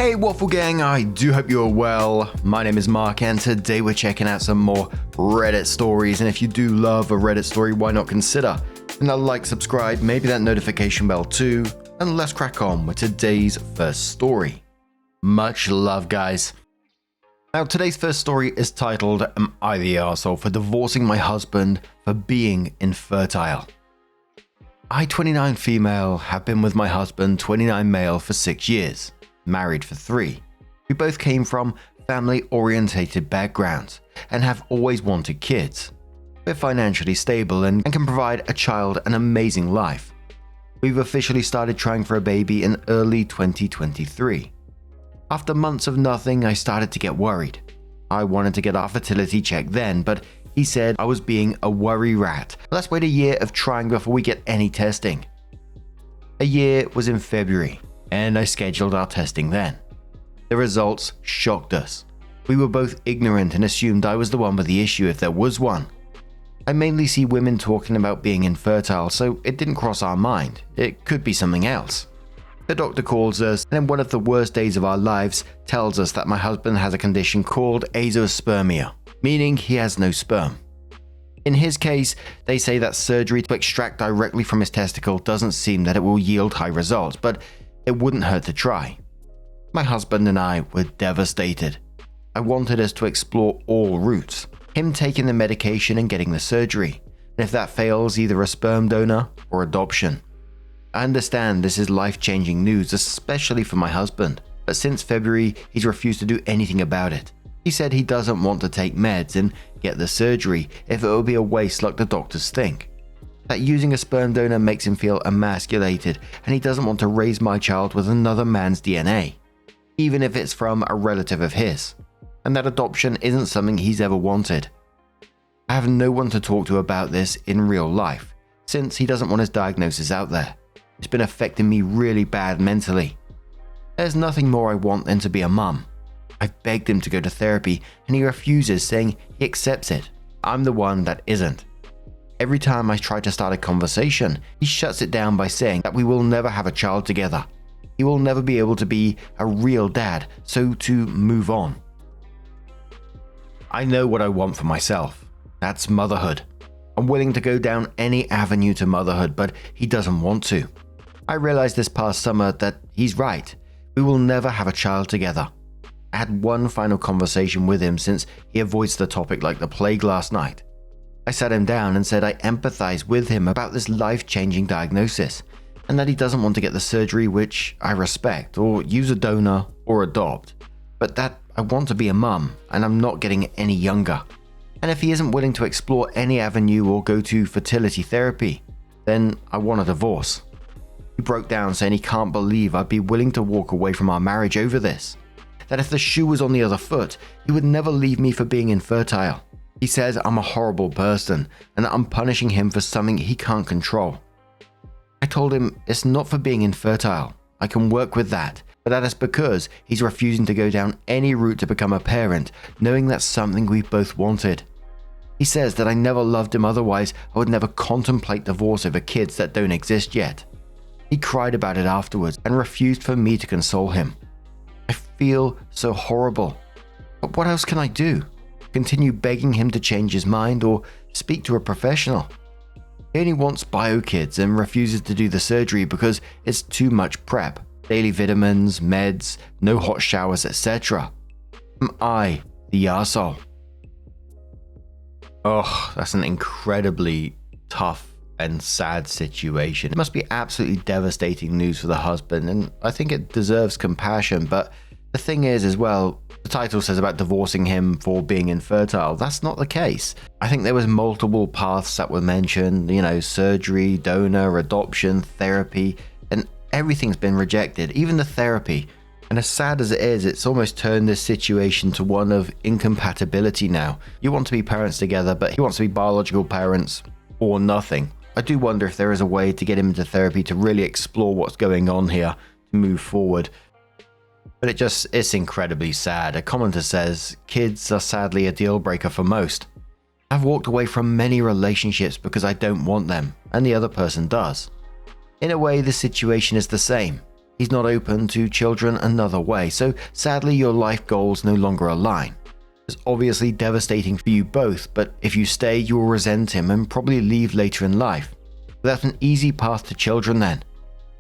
Hey Waffle Gang, I do hope you're well. My name is Mark and today we're checking out some more Reddit stories, and if you do love a Reddit story, why not consider a like, subscribe, maybe that notification bell too, and let's crack on with today's first story. Much love, guys. Now today's first story is titled, Am I the Arsehole for Divorcing My Husband for Being Infertile? I, 29 female, have been with my husband, 29 male, for 6 years. Married for 3. We both came from family-orientated backgrounds and have always wanted kids. We're financially stable and can provide a child an amazing life. We've officially started trying for a baby in early 2023. After months of nothing, I started to get worried. I wanted to get our fertility check then, but he said I was being a worry rat. Let's wait a year of trying before we get any testing. A year was in February, and I scheduled our testing then. The results shocked us. We were both ignorant and assumed I was the one with the issue if there was one. I mainly see women talking about being infertile, so it didn't cross our mind. It could be something else. The doctor calls us, and in one of the worst days of our lives, tells us that my husband has a condition called azoospermia, meaning he has no sperm. In his case, they say that surgery to extract directly from his testicle doesn't seem that it will yield high results, but it wouldn't hurt to try. My husband and I were devastated. I wanted us to explore all routes, him taking the medication and getting the surgery, and if that fails, either a sperm donor or adoption. I understand this is life-changing news, especially for my husband, but since February, he's refused to do anything about it. He said he doesn't want to take meds and get the surgery if it will be a waste like the doctors think. That using a sperm donor makes him feel emasculated, and he doesn't want to raise my child with another man's DNA, even if it's from a relative of his, and that adoption isn't something he's ever wanted. I have no one to talk to about this in real life, since he doesn't want his diagnosis out there. It's been affecting me really bad mentally. There's nothing more I want than to be a mum. I've begged him to go to therapy, and he refuses, saying he accepts it. I'm the one that isn't. Every time I try to start a conversation, he shuts it down by saying that we will never have a child together. He will never be able to be a real dad, so to move on. I know what I want for myself. That's motherhood. I'm willing to go down any avenue to motherhood, but he doesn't want to. I realized this past summer that he's right. We will never have a child together. I had one final conversation with him since he avoids the topic like the plague last night. I sat him down and said I empathize with him about this life-changing diagnosis, and that he doesn't want to get the surgery, which I respect, or use a donor or adopt, but that I want to be a mum and I'm not getting any younger. And if he isn't willing to explore any avenue or go to fertility therapy, then I want a divorce. He broke down saying he can't believe I'd be willing to walk away from our marriage over this. That if the shoe was on the other foot, he would never leave me for being infertile. He says I'm a horrible person and that I'm punishing him for something he can't control. I told him it's not for being infertile. I can work with that, but that is because he's refusing to go down any route to become a parent, knowing that's something we both wanted. He says that I never loved him, otherwise I would never contemplate divorce over kids that don't exist yet. He cried about it afterwards and refused for me to console him. I feel so horrible. But what else can I do? Continue begging him to change his mind or speak to a professional? He only wants bio kids and refuses to do the surgery because it's too much prep, daily vitamins, meds, no hot showers, etc. Am I the arsehole? Oh, that's an incredibly tough and sad situation. It must be absolutely devastating news for the husband, and I think it deserves compassion, but the thing is as well, the title says about divorcing him for being infertile. That's not the case. I think there was multiple paths that were mentioned, surgery, donor, adoption, therapy, and everything's been rejected, even the therapy. And as sad as it is, it's almost turned this situation to one of incompatibility now. You want to be parents together, but he wants to be biological parents or nothing. I do wonder if there is a way to get him into therapy to really explore what's going on here to move forward. But it's incredibly sad. A commenter says, kids are sadly a deal breaker for most. I've walked away from many relationships because I don't want them, and the other person does. In a way, the situation is the same. He's not open to children another way, so sadly your life goals no longer align. It's obviously devastating for you both, but if you stay, you will resent him and probably leave later in life. That's an easy path to children then.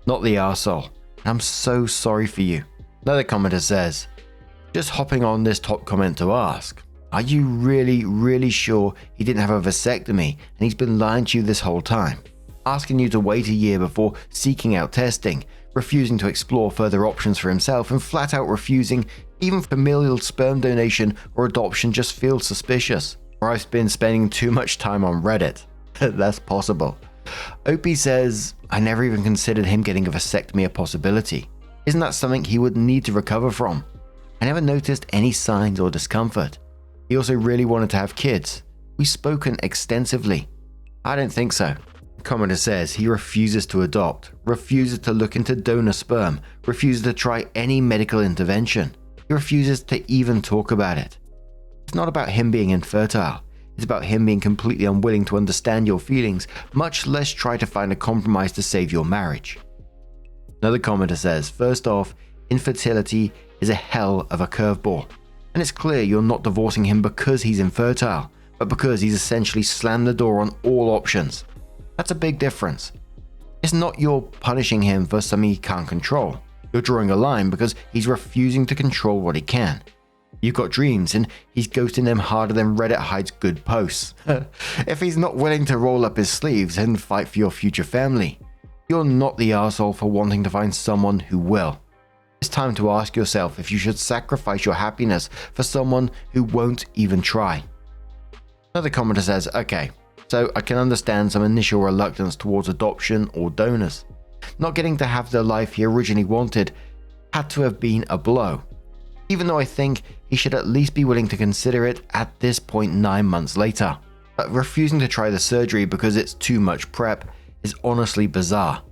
Not the arsehole. I'm so sorry for you. Another commenter says, just hopping on this top comment to ask, are you really sure he didn't have a vasectomy and he's been lying to you this whole time? Asking you to wait a year before seeking out testing, refusing to explore further options for himself, and flat out refusing even familial sperm donation or adoption just feels suspicious. Or I've been spending too much time on Reddit. That's possible. Opie says, I never even considered him getting a vasectomy a possibility. Isn't that something he would need to recover from? I never noticed any signs or discomfort. He also really wanted to have kids. We've spoken extensively. I don't think so. Commenter says he refuses to adopt, refuses to look into donor sperm, refuses to try any medical intervention. He refuses to even talk about it. It's not about him being infertile. It's about him being completely unwilling to understand your feelings, much less try to find a compromise to save your marriage. Another commenter says, first off, infertility is a hell of a curveball. And it's clear you're not divorcing him because he's infertile, but because he's essentially slammed the door on all options. That's a big difference. It's not you're punishing him for something he can't control. You're drawing a line because he's refusing to control what he can. You've got dreams and he's ghosting them harder than Reddit hides good posts. If he's not willing to roll up his sleeves and fight for your future family, you're not the arsehole for wanting to find someone who will. It's time to ask yourself if you should sacrifice your happiness for someone who won't even try. Another commenter says, okay, so I can understand some initial reluctance towards adoption or donors. Not getting to have the life he originally wanted had to have been a blow. Even though I think he should at least be willing to consider it at this point 9 months later. But refusing to try the surgery because it's too much prep is honestly bizarre.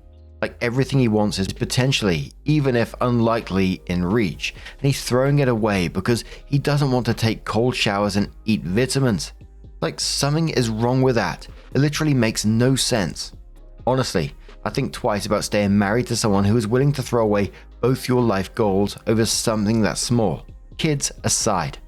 Like everything he wants is potentially, even if unlikely, in reach, and he's throwing it away because he doesn't want to take cold showers and eat vitamins. Like something is wrong with that. It literally makes no sense. Honestly, I think twice about staying married to someone who is willing to throw away both your life goals over something that small, kids aside.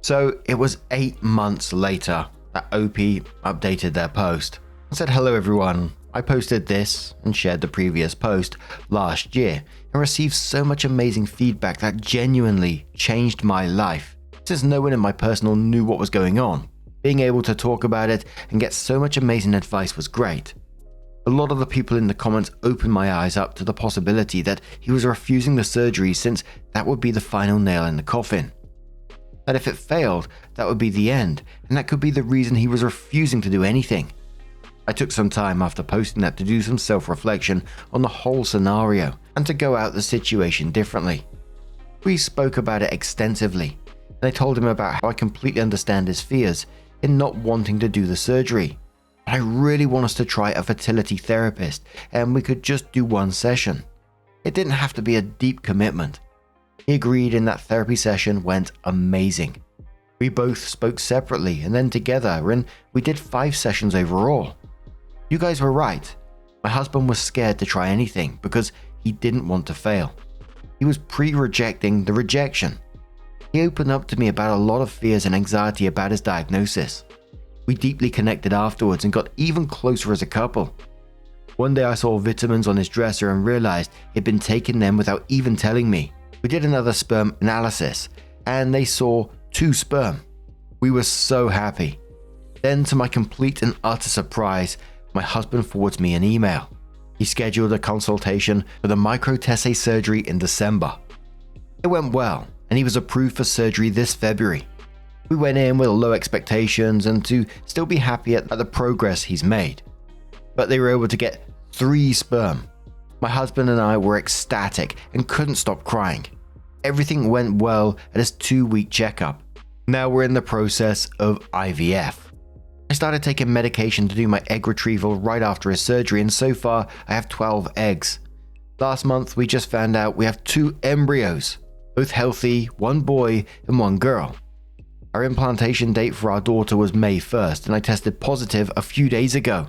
So it was 8 months later that OP updated their post and said, hello everyone. I posted this and shared the previous post last year and received so much amazing feedback that genuinely changed my life. Since no one in my personal knew what was going on, being able to talk about it and get so much amazing advice was great. A lot of the people in the comments opened my eyes up to the possibility that he was refusing the surgery since that would be the final nail in the coffin. That if it failed, that would be the end, and that could be the reason he was refusing to do anything. I took some time after posting that to do some self-reflection on the whole scenario and to go out the situation differently. We spoke about it extensively, and I told him about how I completely understand his fears in not wanting to do the surgery. But I really want us to try a fertility therapist and we could just do one session. It didn't have to be a deep commitment. He agreed and that therapy session went amazing. We both spoke separately and then together and we did 5 sessions overall. You guys were right. My husband was scared to try anything because he didn't want to fail. He was pre-rejecting the rejection. He opened up to me about a lot of fears and anxiety about his diagnosis. We deeply connected afterwards and got even closer as a couple. One day I saw vitamins on his dresser and realized he'd been taking them without even telling me. We did another sperm analysis and they saw 2 sperm. We were so happy. Then to my complete and utter surprise, my husband forwards me an email. He scheduled a consultation for the microtessay surgery in December. It went well, and he was approved for surgery this February. We went in with low expectations and to still be happy at the progress he's made. But they were able to get 3 sperm. My husband and I were ecstatic and couldn't stop crying. Everything went well at his 2-week checkup. Now we're in the process of IVF. I started taking medication to do my egg retrieval right after his surgery, and so far I have 12 eggs. Last month we just found out we have 2 embryos, both healthy, 1 boy and 1 girl. Our implantation date for our daughter was May 1st and I tested positive a few days ago.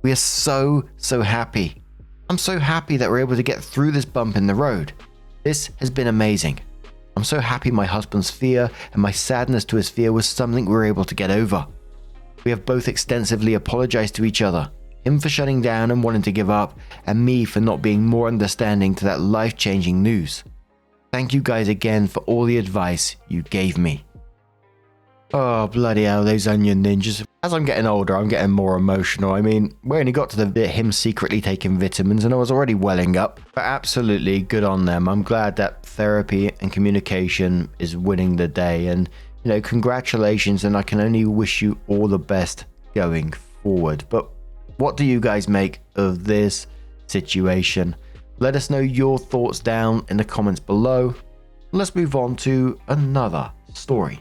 We are so happy. I'm so happy that we're able to get through this bump in the road. This has been amazing. I'm so happy my husband's fear and my sadness to his fear was something we were able to get over. We have both extensively apologized to each other, him for shutting down and wanting to give up, and me for not being more understanding to that life-changing news. Thank you guys again for all the advice you gave me. Oh, bloody hell, those onion ninjas. As I'm getting older, I'm getting more emotional. I mean, we only got to the bit him secretly taking vitamins and I was already welling up. But absolutely good on them. I'm glad that therapy and communication is winning the day. And, congratulations, and I can only wish you all the best going forward. But what do you guys make of this situation? Let us know your thoughts down in the comments below. Let's move on to another story.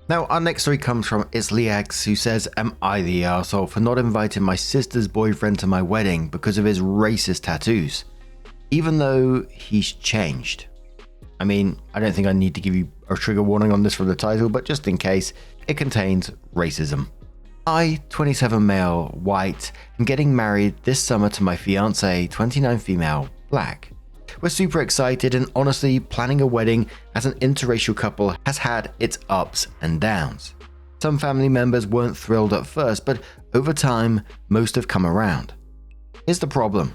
Now, our next story comes from Isliax, who says, am I the arsehole for not inviting my sister's boyfriend to my wedding because of his racist tattoos, even though he's changed? I mean, I don't think I need to give you a trigger warning on this from the title, but just in case, it contains racism. I, 27 male, white, am getting married this summer to my fiancé, 29 female, black. We're super excited, and honestly, planning a wedding as an interracial couple has had its ups and downs. Some family members weren't thrilled at first, but over time, most have come around. Here's the problem.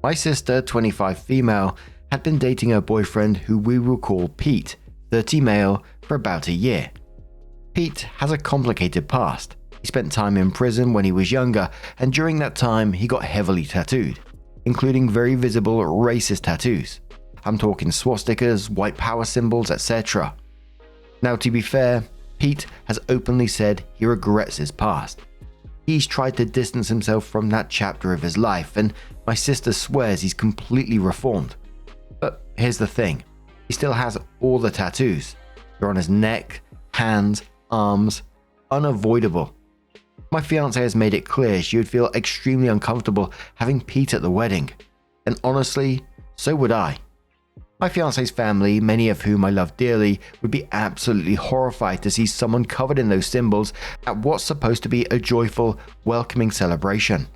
My sister, 25 female, had been dating her boyfriend, who we will call Pete, 30 male, for about a year. Pete has a complicated past. He spent time in prison when he was younger, and during that time, he got heavily tattooed, including very visible racist tattoos. I'm talking swastikas, white power symbols, etc. Now, to be fair, Pete has openly said he regrets his past. He's tried to distance himself from that chapter of his life, and my sister swears he's completely reformed. But here's the thing, he still has all the tattoos. They're on his neck, hands, arms, unavoidable. My fiancé has made it clear she would feel extremely uncomfortable having Pete at the wedding. And honestly, so would I. My fiancé's family, many of whom I love dearly, would be absolutely horrified to see someone covered in those symbols at what's supposed to be a joyful, welcoming celebration.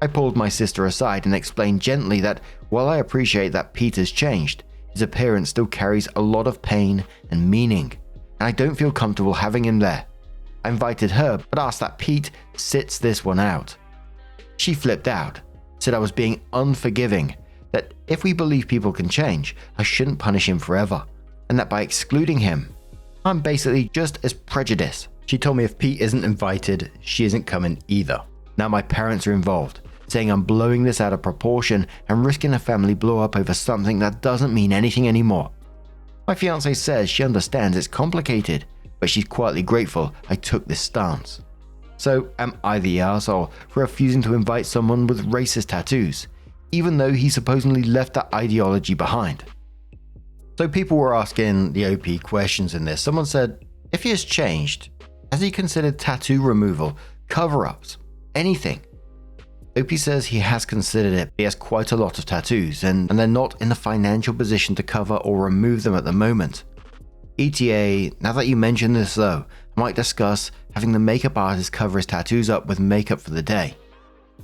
I pulled my sister aside and explained gently that while I appreciate that Pete has changed, his appearance still carries a lot of pain and meaning, and I don't feel comfortable having him there. I invited her, but asked that Pete sits this one out. She flipped out, said I was being unforgiving, that if we believe people can change, I shouldn't punish him forever, and that by excluding him, I'm basically just as prejudiced. She told me if Pete isn't invited, she isn't coming either. Now my parents are involved, saying I'm blowing this out of proportion and risking a family blow up over something that doesn't mean anything anymore. My fiancé says she understands it's complicated, but she's quietly grateful I took this stance. So am I the arsehole for refusing to invite someone with racist tattoos, even though he supposedly left that ideology behind? So people were asking the OP questions in this. Someone said, if he has changed, has he considered tattoo removal, cover-ups, anything? OP says he has considered it. He has quite a lot of tattoos, and they're not in a financial position to cover or remove them at the moment. ETA, now that you mention this though, I might discuss having the makeup artist cover his tattoos up with makeup for the day.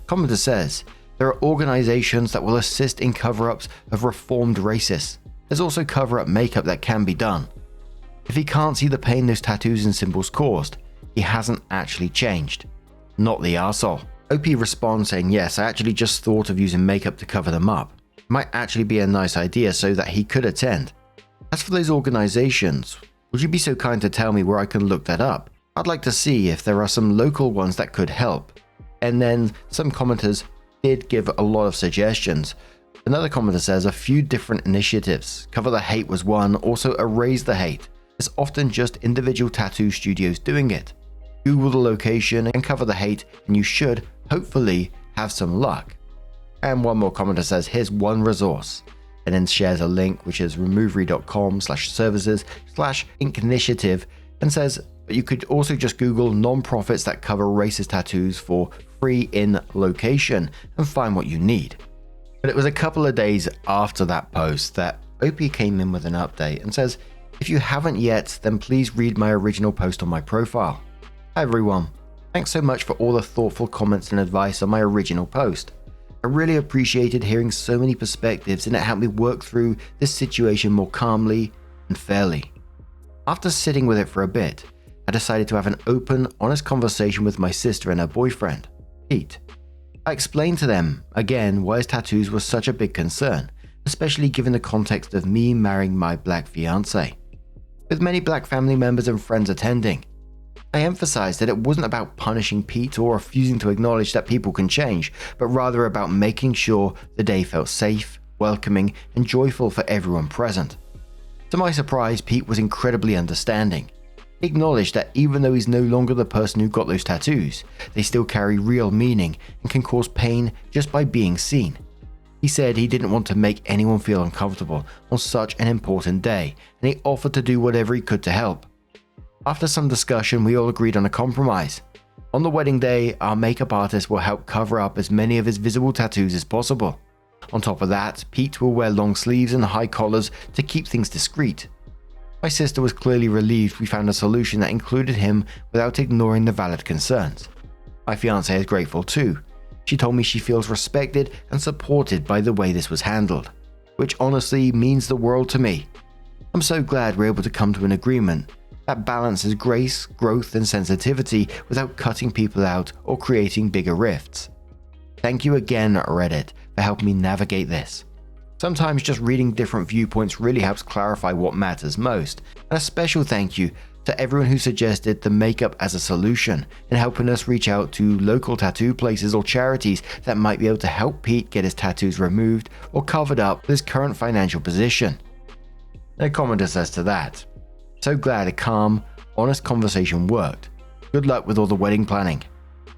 Commenter says, there are organizations that will assist in cover-ups of reformed racists. There's also cover-up makeup that can be done. If he can't see the pain those tattoos and symbols caused, he hasn't actually changed. Not the arsehole. OP responds saying, yes, I actually just thought of using makeup to cover them up. It might actually be a nice idea so that he could attend. As for those organizations, would you be so kind to tell me where I can look that up? I'd like to see if there are some local ones that could help. And then some commenters did give a lot of suggestions. Another commenter says a few different initiatives. Cover the Hate was one, also Erase the Hate. It's often just individual tattoo studios doing it. Google the location and Cover the Hate and you should, hopefully, have some luck. And one more commenter says, here's one resource. And then shares a link which is removery.com/services/initiative and says you could also just Google non-profits that cover racist tattoos for free in location and find what you need. But it was a couple of days after that post that OP came in with an update and says, if you haven't yet, then please read my original post on my profile. Hi everyone, thanks so much for all the thoughtful comments and advice on my original post. I really appreciated hearing so many perspectives, and it helped me work through this situation more calmly and fairly. After sitting with it for a bit, I decided to have an open, honest conversation with my sister and her boyfriend, Pete. I explained to them, again, why his tattoos were such a big concern, especially given the context of me marrying my black fiancé. With many black family members and friends attending, I emphasized that it wasn't about punishing Pete or refusing to acknowledge that people can change, but rather about making sure the day felt safe, welcoming, and joyful for everyone present. To my surprise, Pete was incredibly understanding. He acknowledged that even though he's no longer the person who got those tattoos, they still carry real meaning and can cause pain just by being seen. He said he didn't want to make anyone feel uncomfortable on such an important day, and he offered to do whatever he could to help. After some discussion, we all agreed on a compromise. On the wedding day, our makeup artist will help cover up as many of his visible tattoos as possible. On top of that, Pete will wear long sleeves and high collars to keep things discreet. My sister was clearly relieved we found a solution that included him without ignoring the valid concerns. My fiancée is grateful too. She told me she feels respected and supported by the way this was handled, which honestly means the world to me. I'm so glad we're able to come to an agreement that balances grace, growth, and sensitivity without cutting people out or creating bigger rifts. Thank you again, Reddit, for helping me navigate this. Sometimes just reading different viewpoints really helps clarify what matters most, and a special thank you to everyone who suggested the makeup as a solution in helping us reach out to local tattoo places or charities that might be able to help Pete get his tattoos removed or covered up with his current financial position. And a commenter says to that, "So glad a calm, honest conversation worked. Good luck with all the wedding planning."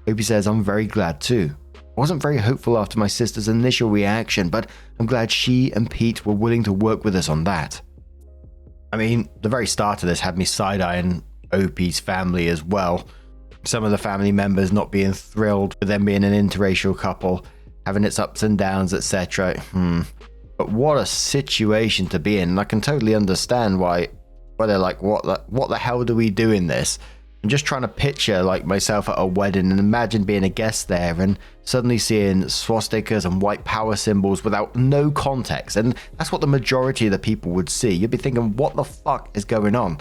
Opie says, "I'm very glad too. I wasn't very hopeful after my sister's initial reaction, but I'm glad she and Pete were willing to work with us on that." I mean, the very start of this had me side-eyeing Opie's family as well. Some of the family members not being thrilled with them being an interracial couple, having its ups and downs, etc. But what a situation to be in. And I can totally understand why they're like, what the hell do we do in this? I'm just trying to picture like myself at a wedding and imagine being a guest there and suddenly seeing swastikas and white power symbols without no context. And that's what the majority of the people would see. You'd be thinking, what the fuck is going on?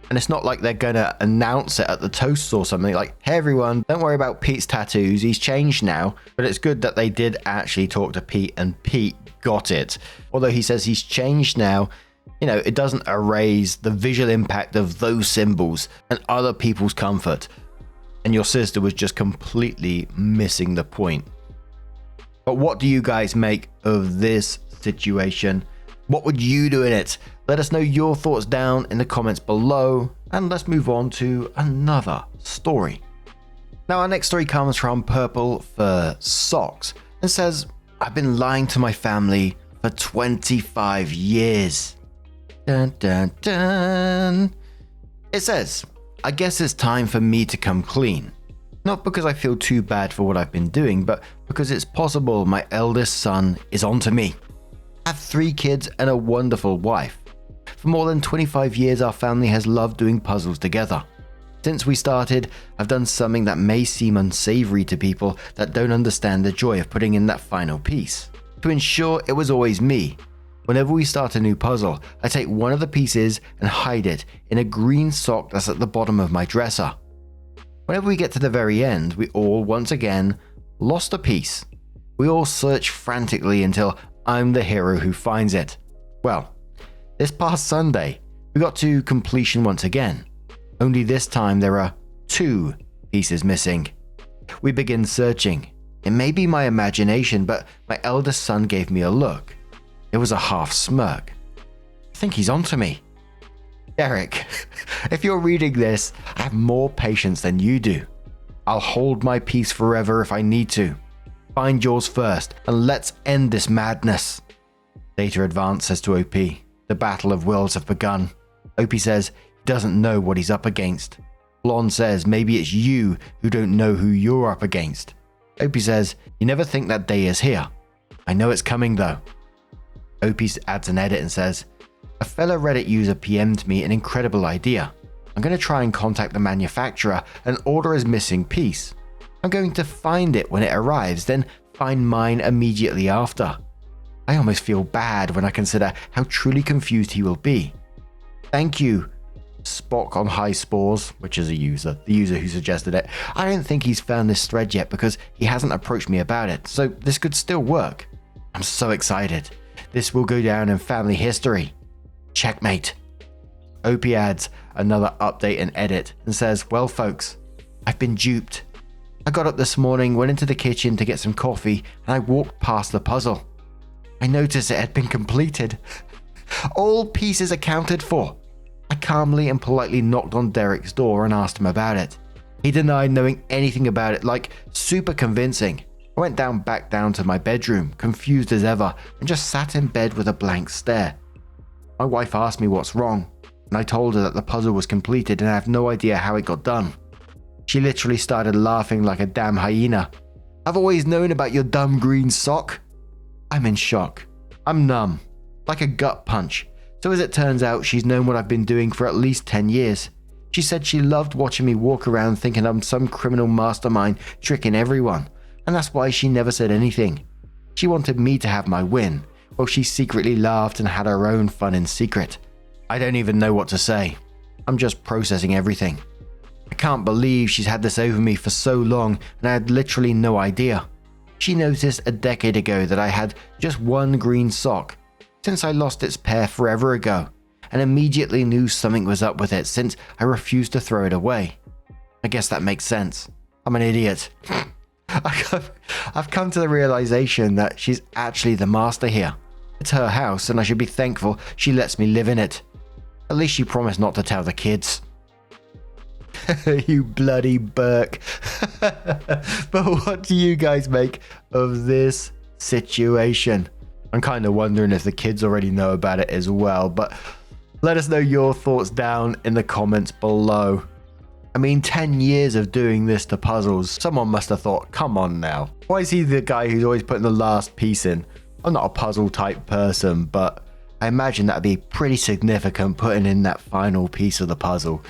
And it's not like they're going to announce it at the toast or something like, "Hey everyone, don't worry about Pete's tattoos, he's changed now." But it's good that they did actually talk to Pete and Pete got it. Although he says he's changed now, you know, it doesn't erase the visual impact of those symbols and other people's comfort. And your sister was just completely missing the point. But what do you guys make of this situation? What would you do in it? Let us know your thoughts down in the comments below, and let's move on to another story. Now, our next story comes from Purple for Socks and says, "I've been lying to my family for 25 years. Dun, dun, dun. It says, "I guess it's time for me to come clean. Not because I feel too bad for what I've been doing, but because it's possible my eldest son is onto me. I have 3 kids and a wonderful wife. For more than 25 years, our family has loved doing puzzles together. Since we started, I've done something that may seem unsavory to people that don't understand the joy of putting in that final piece. To ensure it was always me. Whenever we start a new puzzle, I take one of the pieces and hide it in a green sock that's at the bottom of my dresser. Whenever we get to the very end, we all, once again, lost a piece. We all search frantically until I'm the hero who finds it. Well, this past Sunday, we got to completion once again. Only this time there are 2 pieces missing. We begin searching. It may be my imagination, but my eldest son gave me a look. It was a half smirk. I think he's onto me." Derek, if you're reading this, I have more patience than you do. I'll hold my peace forever if I need to. Find yours first, and let's end this madness. Data Advance says to OP, "The battle of wills have begun." OP says he doesn't know what he's up against. Blonde says maybe it's you who don't know who you're up against. OP says, "You never think that day is here. I know it's coming though." OP adds an edit and says, "A fellow Reddit user PM'd me an incredible idea. I'm going to try and contact the manufacturer and order his missing piece. I'm going to find it when it arrives, then find mine immediately after. I almost feel bad when I consider how truly confused he will be. Thank you, Spock on High Spores, which is the user who suggested it. I don't think he's found this thread yet because he hasn't approached me about it, so this could still work. I'm so excited. This will go down in family history. Checkmate. Opie adds another update and edit and says, well folks, I've been duped. I got up this morning, went into the kitchen to get some coffee, and I walked past the puzzle. I noticed it had been completed. All pieces accounted for. I calmly and politely knocked on Derek's door and asked him about it. He denied knowing anything about it, like super convincing. I went back down to my bedroom, confused as ever, and just sat in bed with a blank stare. My wife asked me what's wrong, and I told her that the puzzle was completed and I have no idea how it got done. She literally started laughing like a damn hyena. I've always known about your dumb green sock. I'm in shock. I'm numb, like a gut punch. So as it turns out, she's known what I've been doing for at least 10 years. She said she loved watching me walk around thinking I'm some criminal mastermind tricking everyone, and that's why she never said anything. She wanted me to have my win, while she secretly laughed and had her own fun in secret. I don't even know what to say. I'm just processing everything. I can't believe she's had this over me for so long and I had literally no idea. She noticed a decade ago that I had just one green sock, since I lost its pair forever ago, and immediately knew something was up with it since I refused to throw it away. I guess that makes sense. I'm an idiot. I've come to the realization that she's actually the master here. It's her house and I should be thankful she lets me live in it. At least she promised not to tell the kids. You bloody Burke. But what do you guys make of this situation? I'm kind of wondering if the kids already know about it as well, but let us know your thoughts down in the comments below. I mean, 10 years of doing this to puzzles, someone must have thought, come on now. Why is he the guy who's always putting the last piece in? I'm not a puzzle type person, but I imagine that'd be pretty significant putting in that final piece of the puzzle.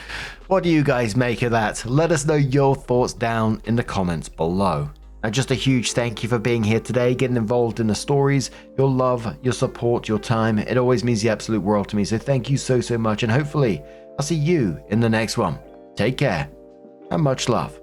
What do you guys make of that? Let us know your thoughts down in the comments below. And just a huge thank you for being here today, getting involved in the stories, your love, your support, your time. It always means the absolute world to me. So thank you so much. And hopefully I'll see you in the next one. Take care and much love.